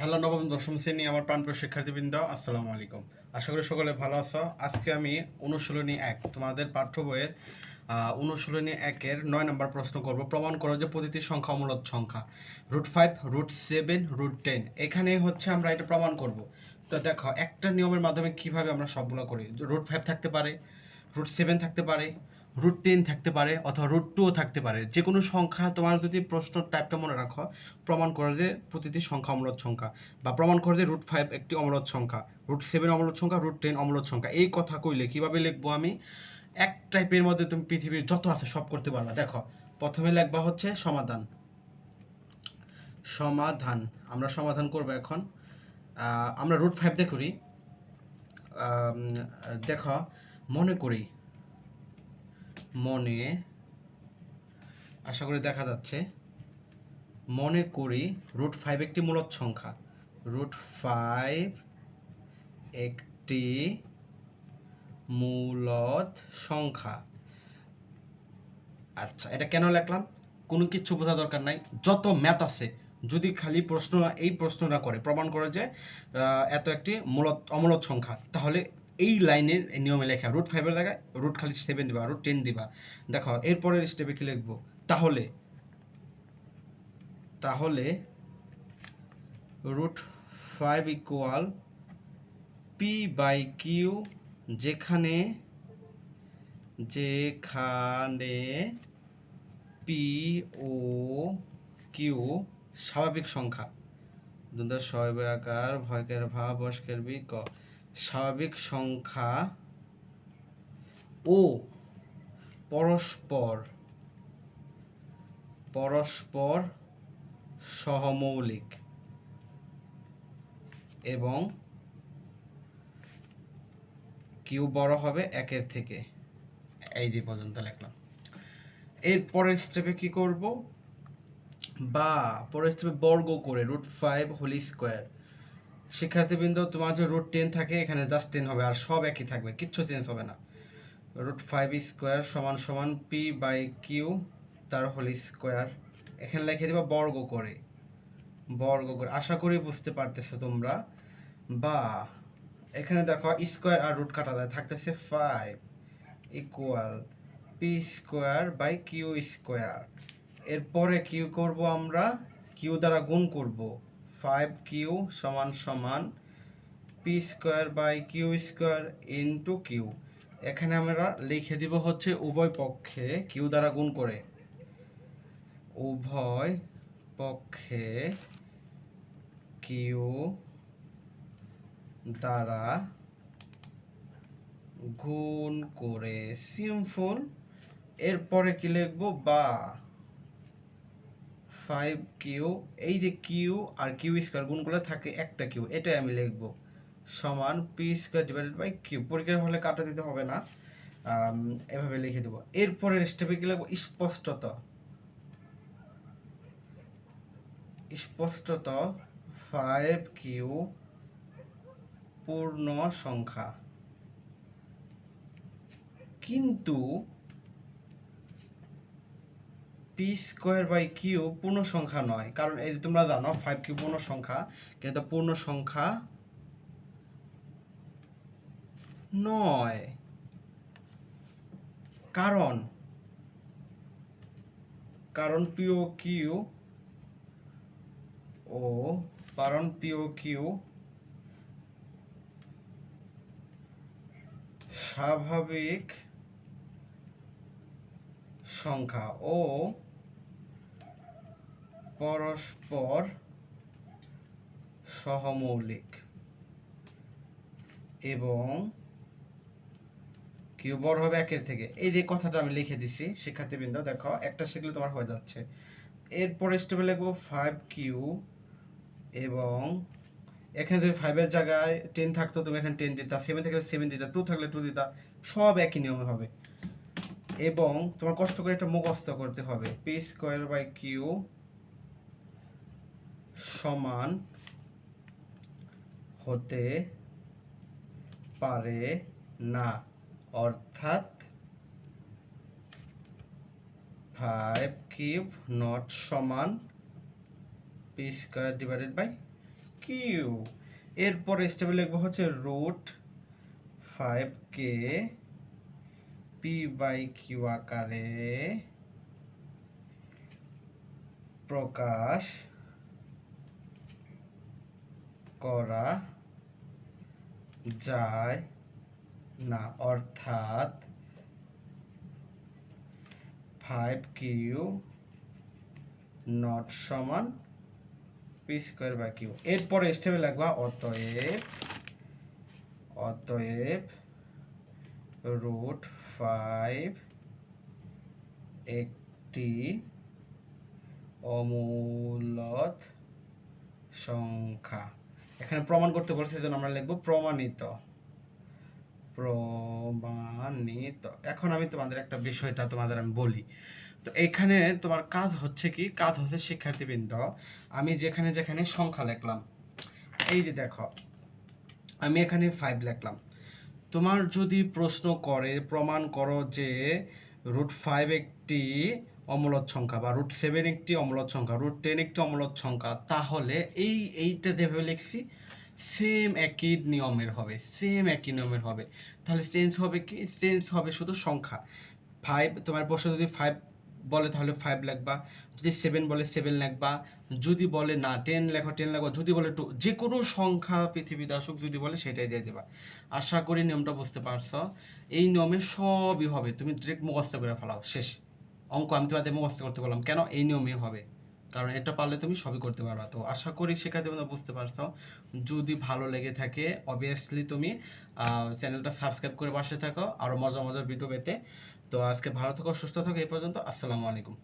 Hello নবম দশম শ্রেণী আমার প্রাণপ্রিয় শিক্ষার্থীবৃন্দ, আসসালামু আলাইকুম। আশা করি সকলে ভালো আছো। আজকে আমি অনুশীলনী 1 তোমাদের পাঠ্য বইয়ের অনুশীলনী 1-এর 9 নম্বর প্রশ্ন করব। প্রমাণ করো যে প্রতিটি সংখ্যা অমূলদ সংখ্যা। √5, √7, √10 এখানে হচ্ছে আমরা এটা প্রমাণ করব। তো দেখো একটা নিয়মের মাধ্যমে কিভাবে আমরা সবগুলো করি। √5 থাকতে পারে, √7 থাকতে পারে, √10 থাকতে পারে, অথবা √2 থাকতে পারে। যে কোনো সংখ্যা তোমার যদি প্রশ্ন টাইপটা মনে রাখো, প্রমাণ করে যে প্রতিটি সংখ্যা অমূলদ সংখ্যা, বা প্রমাণ করে যে √5 একটি অমূলদ সংখ্যা, √7 অমূলদ সংখ্যা, √10 অমূলদ সংখ্যা। এই কথা কইলে কিভাবে লিখবো আমি? এক টাইপের মধ্যে তুমি পৃথিবীর যত আছে সব করতে পারবা। দেখো প্রথমে লিখবা হচ্ছে সমাধান। সমাধান আমরা সমাধান করব এখন। আমরা √5 দিয়ে করি। দেখো মনে করি, মনে আশা করি দেখা যাচ্ছে, মনে করি √5 একটি মূলদ সংখ্যা। √5 একটি মূলদ সংখ্যা। আচ্ছা, এটা কেন লিখলাম? কোনো কিছু বোঝা দরকার নাই, যত ম্যাথ আছে যদি খালি প্রশ্ন এই প্রশ্নটা করে প্রমাণ করে যে এত একটি অমূলদ সংখ্যা, তাহলে এই লাইনের নিয়মে লেখা √5-এর জায়গায় খালি 7 দিবা, √10 দিবা। দেখো এরপরের স্টেপে কি লিখবো? তাহলে তাহলে √5 ইকুয়াল p/q, যেখানে p ও q স্বাভাবিক সংখ্যা। দুধের শৈব আকার ভয়কের ভাব বস্কের বিক স্বাভাবিক সংখ্যা ও পরস্পর পরস্পর সহমৌলিক, এবং কিউ বড় হবে 1-এর থেকে। এই যে পর্যন্ত লিখলাম। এর পরের স্টেপে কি করব? বা পরের স্টেপে বর্গ করে √5 হোল স্কোয়ার। শিক্ষার্থীবৃন্দ, তোমার যে √10 থাকে এখানে জাস্ট 10 হবে, আর সব একই থাকবে, কিচ্ছু চেঞ্জ হবে না। √5 স্কোয়ার সমান সমান p/q তার হোল স্কোয়ার। এখানে লিখে দেবা বর্গ করে। আশা করি বুঝতে পারতেছো তোমরা। বা এখানে দেখো স্কোয়ার আর রুট কাটা যায়, থাকতেছে 5 ইকুয়াল p²/q²। এরপরে কিউ করব আমরা, কিউ দ্বারা গুণ করব। 5q সমান সমান p²/q² ইন্টু কিউ। এখানে আমরা লিখে দিব হচ্ছে উভয় পক্ষে কিউ দ্বারা গুণ করে, উভয় পক্ষে কিউ দ্বারা গুণ করে, সিম্পল। এরপরে কি লিখবো? বা 5q, এই যে কিউ আর q² গুণ করলে থাকে একটা কিউ, এটাই আমি লিখবো সমান p²/q। পরীক্ষার হলে কাটা দিতে হবে না, এভাবে লিখে দেবো। এরপরের স্টেপে কি লিখবো? স্পষ্টত 5q পূর্ণ সংখ্যা, কিন্তু p²/q পূর্ণ সংখ্যা নয়। কারণ এই তোমরা জানো 5q পূর্ণ সংখ্যা, কিন্তু পূর্ণ সংখ্যা নয়। কারণ p ও q স্বাভাবিক সংখ্যা ও পরস্পর সহমৌলিক, এবং কিউ বড় হবে 1-এর থেকে। এই যে কথাটা আমি লিখে দিছি শিক্ষার্থীবৃন্দ, দেখো একটা শিখলে তোমার হয়ে যাচ্ছে। এরপরে স্টেপে লিখবো 5q, এবং এখানে যদি 5-এর জায়গায় 10 থাকতো তুমি এখানে 10 দিতা, 7 থাকলে 7 দিতা, 2 থাকলে 2 দিতা, সব একই নিয়মে হবে। এবং তোমার কষ্ট করে এটা মুখস্থ করতে হবে, p²/q সমান হতে পারে না, অর্থাৎ 5q নট সমান p²/q। কিউ। এরপরে স্টেপে লিখবো হচ্ছে রুট 5কে পি বাই কিউ আকারে প্রকাশ করা যায় না, অর্থাৎ 5q নট সমান পি স্কোয়ার বাই কিউ। এরপরে স্টেপে লাগবা অতএব রুট 5 একটি অমূলদ সংখ্যা। এখানে প্রমাণ করতে বলছে, সেজন্য আমরা লিখবো প্রমাণিত। এখন আমি তোমাদের একটা বিষয়টা তোমাদের আমি বলি। তো এখানে তোমার কাজ হচ্ছে কি, কাজ হচ্ছে শিক্ষার্থীবৃন্দ, আমি যেখানে যেখানে সংখ্যা লিখলাম, এই যে দেখো আমি এখানে 5 লিখলাম। তোমার যদি প্রশ্ন করে প্রমাণ করো যে রুট 5 একটি অমূলদ সংখ্যা, বা রুট 7 একটি অমূলদ সংখ্যা, রুট 10 একটি অমূলদ সংখ্যা, তাহলে এইটা যেভাবে লিখছি সেম একই নিয়মের হবে। তাহলে চেঞ্জ হবে কি, চেঞ্জ হবে শুধু সংখ্যা। 5 তোমার প্রশ্ন যদি 5 বলে তাহলে 5 লিখবা, যদি 7 বলে 7 লিখবা, যদি বলে না 10 লেখো 10 লিখবা, যদি বলে 2, যে কোনো সংখ্যা পৃথিবীতে আসুক যদি বলে সেটাই দিয়ে দেবা। আশা করি নিয়মটা বুঝতে পারছো। এই নিয়মে সবই হবে, তুমি ডিরেক্ট মুখস্থ করে ফেলাও, শেষ। অঙ্ক আমি তোমাদের মুখস্থ করতে বললাম কেন, এই নিয়মে হবে, কারণ এটা পারলে তুমি সবই করতে পারবা। তো আশা করি শেখাতে তোমরা বুঝতে পারছো। যদি ভালো লেগে থাকে অবভিয়াসলি তুমি চ্যানেলটা সাবস্ক্রাইব করে পাশে থাকো আরও মজার ভিডিও পেতে। তো আজকে ভালো থাকো, সুস্থ থাকো, এই পর্যন্ত। আসসালামু আলাইকুম।